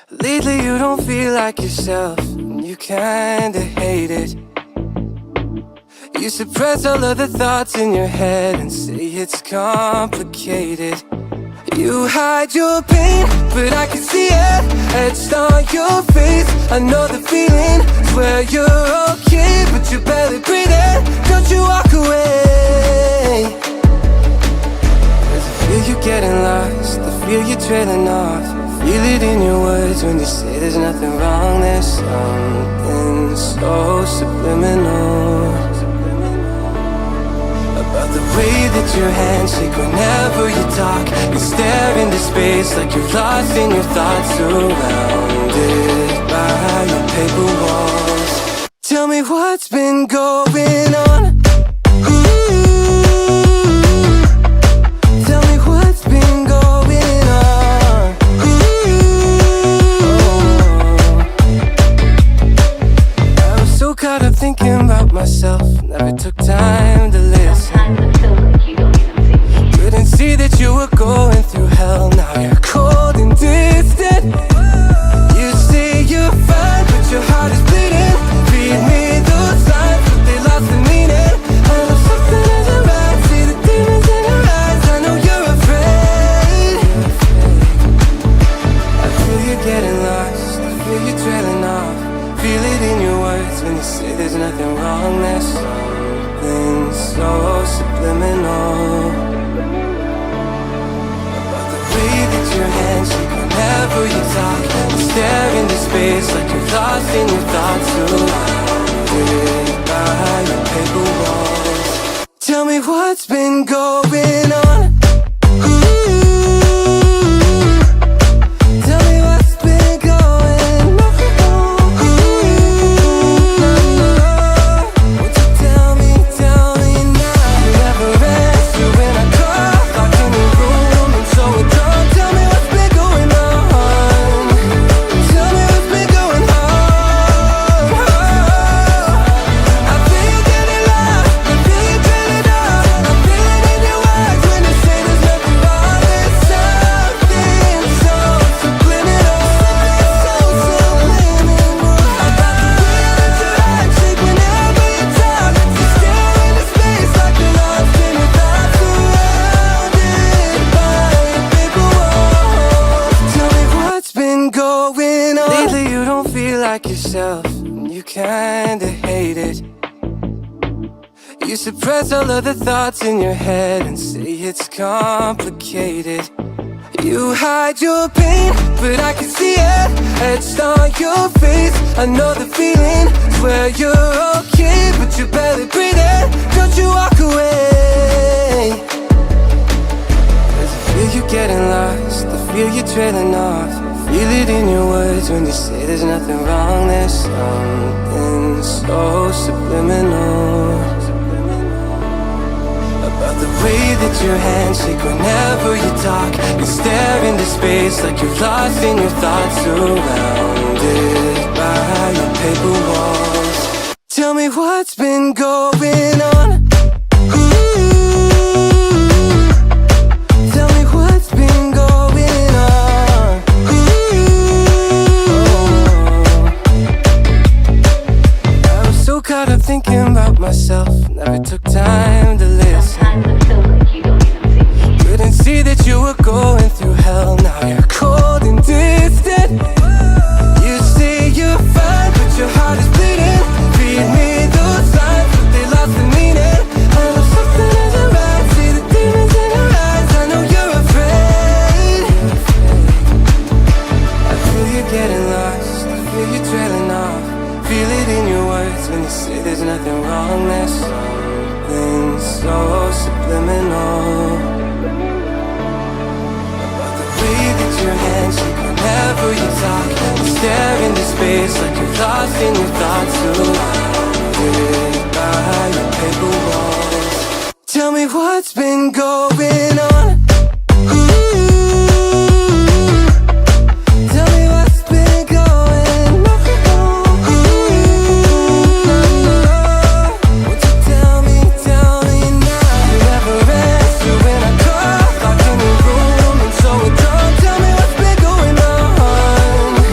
Lately you don't feel like yourself, and you kinda hate it. You suppress all of the thoughts in your head and say it's complicated. You hide your pain, but I can see it etched on your face. I know the feeling, swear you're okay, but you're barely breathing. Don't you walk away. Cause I feel you getting lost, I feel you trailing off. Feel it in your words when you say there's nothing wrong. There's something so subliminal about the way that your hands shake whenever you talk. You stare into space like you're lost in your thoughts, surrounded by your paper walls. Tell me what's been going on. Tell me what's been going on. I was so caught up thinking about myself, never took time to listen. Couldn't see that you were going through hell. Now you're cold and distant. You say you're fine, but your heart is bleeding. Read me those signs, but they lost the meaning. I know something isn't right. See the demons in your eyes. I know you're afraid. I feel you getting lost, I feel you trailing off. Feel it in your words when you say there's nothing wrong. There's something so subliminal about the way that your hands shake whenever you talk. You stare into space like you're lost in your thoughts, surrounded by your paper walls. Tell me what's been going on. Tell me what's been going on. Won't you tell me now? You never answer when I call, locked in your room and so drunk. Tell me what's been going on. Tell me what's been going on. I feel you getting lost, I feel you trailing off. I feel it in your eyes when you say there's nothing wrong. There's something so subliminal, so subliminal about the way that your hands shake whenever you talk. You stare into space like you're lost in your thoughts, surrounded by your paper walls. Tell me what's been going on. Lately you don't feel like yourself, and you kinda hate it. You suppress all of the thoughts in your head and say it's complicated. You hide your pain, but I can see it etched on your face. I know the feeling, swear you're okay, but you're barely breathing. Don't you walk away. Cause I feel you getting lost, I feel you trailing off. Feel it in your words when you say there's nothing wrong. There's something so subliminal about the way that your hands shake whenever you talk. You stare into space like you're lost in your thoughts, surrounded by your paper walls. Tell me what's been going on. Tell me what's been going on. I was so caught up thinking about myself, never took time to listen. Couldn't see that you were going through hell. Now you're cold and distant. You say you're fine, but your heart is bleeding. Read me those signs, but they lost the meaning. I know something isn't right. See the demons in your eyes. I know you're afraid. I feel you getting lost, I feel you trailing off. Feel it in your words when you say there's nothing wrong. There's something so subliminal about the way that your hands shake whenever you talk. You stare into space like you're lost in your thoughts, surrounded by your paper walls. Tell me what's been going on. Tell me what's been going on. Won't you tell me now? You never answer when I call, locked in your room and so drunk. Tell me what's been going on.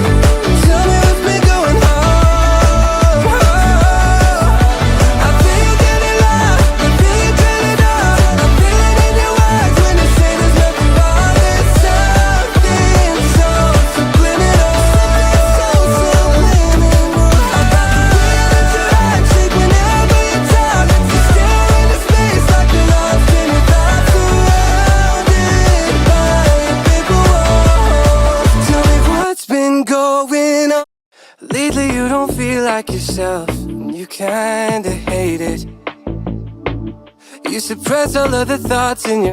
lately you don't feel like yourself, and you kinda hate it. You suppress all of the thoughts in your